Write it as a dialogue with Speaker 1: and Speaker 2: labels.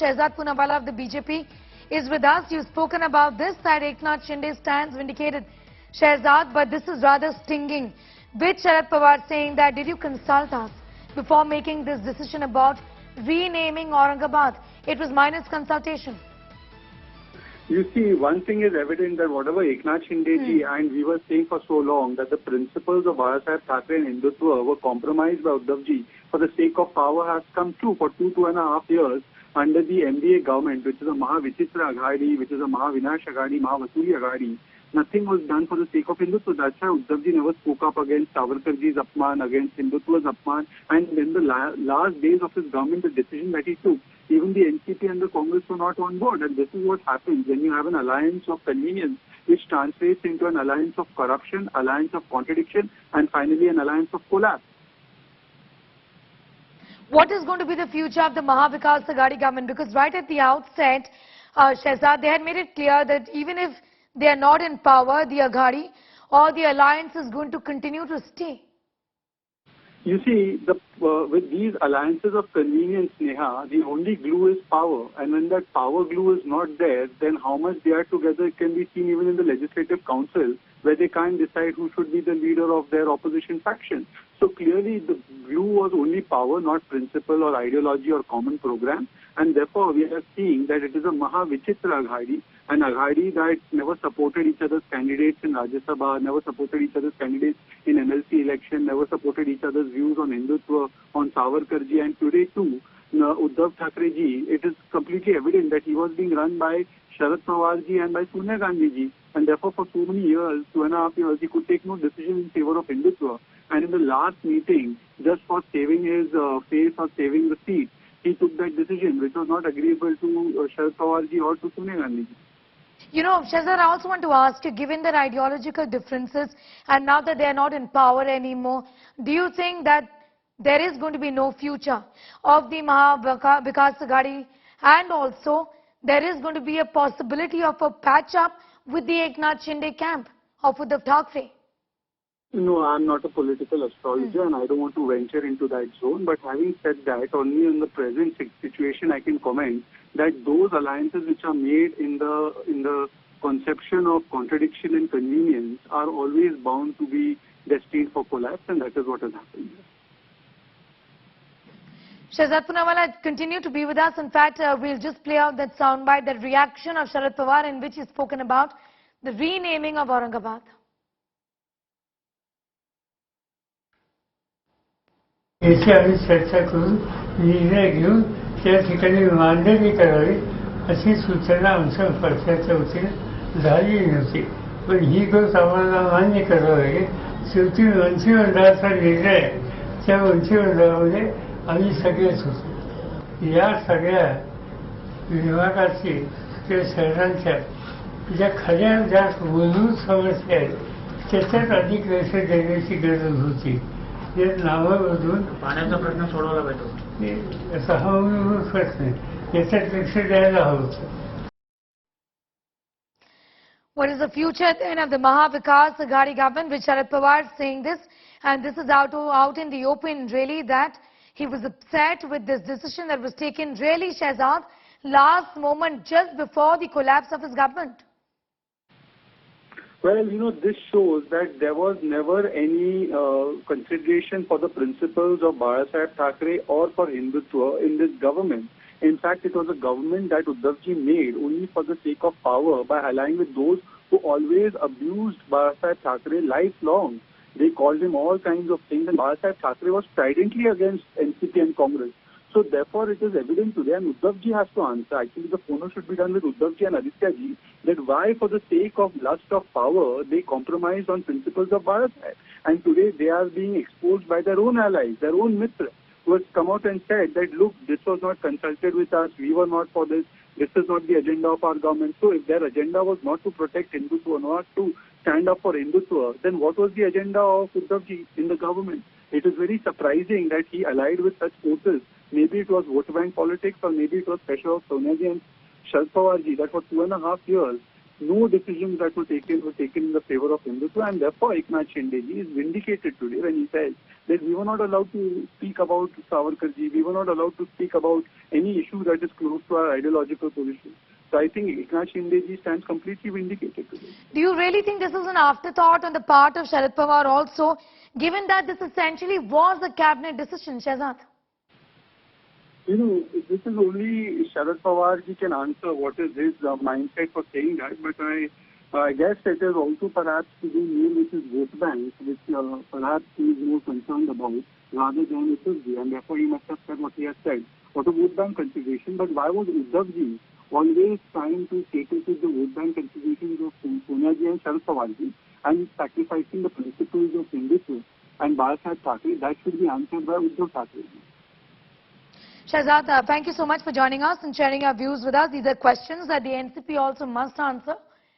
Speaker 1: Shehzad Poonawalla of the BJP is with us. You've spoken about this, that Eknath Shinde's stands vindicated Shehzad, but this is rather stinging. With Sharad Pawar saying that, did you consult us before making this decision about renaming Aurangabad? It was minus consultation.
Speaker 2: You see, one thing is evident that whatever Eknath Shinde ji and we were saying for so long that the principles of Maharashtra Thackeray and Hindutva were compromised by Uddhav ji for the sake of power has come true for 2.5 years under the MVA government, which is a Maha Vikas Aghadi, which is a Maha Vikas Aghadi, Maha Aghadi. Nothing was done for the sake of Hindutva. That's why Uddhav ji never spoke up against Savarkar ji's Apman, against Hindutva's Apman. And in the last days of his government, the decision that he took, even the NCP and the Congress were not on board. And this is what happens when you have an alliance of convenience, which translates into an alliance of corruption, alliance of contradiction, and finally an alliance of collapse.
Speaker 1: What is going to be the future of the Maha Vikas Aghadi government? Because right at the outset, Shehzad, they had made it clear that even if they are not in power, the Aghadi or the alliance is going to continue to stay.
Speaker 2: You see, with these alliances of convenience, Neha, the only glue is power. And when that power glue is not there, then how much they are together can be seen even in the Legislative Council, where they can't decide who should be the leader of their opposition faction. So clearly the glue was only power, not principle or ideology or common program. And therefore we are seeing that it is a Maha Vichitra Aghadi, an Aghadi that never supported each other's candidates in Rajya Sabha, never supported each other's candidates in MLC election, never supported each other's views on Hindutva, on Savarkar ji, and today too, Uddhav Thackeray ji, it is completely evident that he was being run by Sharad Pawar ji and by Sonia Gandhi ji. And therefore for so many years, 2.5 years, he could take no decision in favor of Hindutva. And in the last meeting, just for saving his face or saving the seat, he took that decision, which was not agreeable to Sharad Pawar ji or to Sonia Gandhi ji.
Speaker 1: You know, Shehzad, I also want to ask you, given their ideological differences and now that they are not in power anymore, do you think that there is going to be no future of the Maha Vikas Aghadi, and also there is going to be a possibility of a patch-up with the Eknath Shinde camp of Uddhav Thackeray?
Speaker 2: No, I'm not a political astrologer and I don't want to venture into that zone. But having said that, only in the present situation I can comment that those alliances which are made in the conception of contradiction and convenience are always bound to be destined for collapse, and that is what has happened.
Speaker 1: Shehzad Poonawalla, continue to be with us. In fact, we'll just play out that soundbite, that reaction of Sharad Pawar in which he's spoken about the renaming of Aurangabad.
Speaker 3: याची आम्ही चर्चा करून निर्णय घेऊन त्या ठिकाणी मांडणी करावी अशी सूचना आमच्या पक्षाच्या वतीने झाली नव्हती. पण ही गोष्ट आम्हाला मान्य करावी लागेल. शेवटी मंत्रिमंडळाचा निर्णय त्या मंत्रिमंडळामध्ये आम्ही सगळेच होतो. या सगळ्या विभागाची त्या शहरांच्या ज्या खऱ्या ज्या मूलभूत समस्या आहेत त्याच्यात अधिक लक्ष देण्याची गरज होती. नावामधून
Speaker 4: पाण्याचा प्रश्न सोडवला पाहिजे
Speaker 3: असा हा मूलभूत प्रश्न याच्यात लक्ष द्यायला हवं.
Speaker 1: What is the future then of the Maha Vikas Aghadi government? With Sharad Pawar saying this, and this is out in the open really, that he was upset with this decision that was taken really, Shehzad, last moment just before the collapse of his government.
Speaker 2: Well, you know, this shows that there was never any consideration for the principles of Maharashtra Thackeray or for Hindutva in this government. In fact, it was a government that Uddhav ji made only for the sake of power by allying with those who always abused Maharashtra Thackeray lifelong. They called him all kinds of things, and Maharashtra Thackeray was stridently against NCP and Congress. So therefore, it is evident today, and Uddhav ji has to answer. Actually, the phono should be done with Uddhav ji and Aditya ji, that why, for the sake of lust of power, they compromised on principles of Bharat. And today, they are being exposed by their own allies, their own mitra, who has come out and said that, look, this was not consulted with us, we were not for this, this is not the agenda of our government. So if their agenda was not to protect Hindutva, not to stand up for Hindutva, then what was the agenda of Uddhav ji in the government? It is very surprising that he allied with such forces. Maybe it was vote bank politics, or maybe it was pressure of Sonia ji and Sharad Pawar ji, that for 2.5 years no decisions that were taken in the favor of Hindutva, and therefore Eknath Shindeji is vindicated today when he says that we were not allowed to speak about Savarkarji, we were not allowed to speak about any issue that is close to our ideological position. So I think Eknath Shindeji stands completely vindicated today.
Speaker 1: Do you really think this is an afterthought on the part of Sharad Pawar also, given that this essentially was a cabinet decision, Shehzad?
Speaker 2: You know, this is only Sharad Pawar ji can answer what is his mindset for saying that, but I guess it is also perhaps to do more with his vote bank, which perhaps he is more concerned about rather than it is, and therefore he must have said what he has said. What a vote bank consideration, but why was Uddhav ji always trying to cater to the vote bank considerations of Sonia ji and Sharad Pawar ji and sacrificing the principles of Hindutva and Balsaheb Thackeray? That should be answered by Uddhav Thackeray ji.
Speaker 1: Shehzad, thank you so much for joining us and sharing your views with us. These are questions that the NCP also must answer.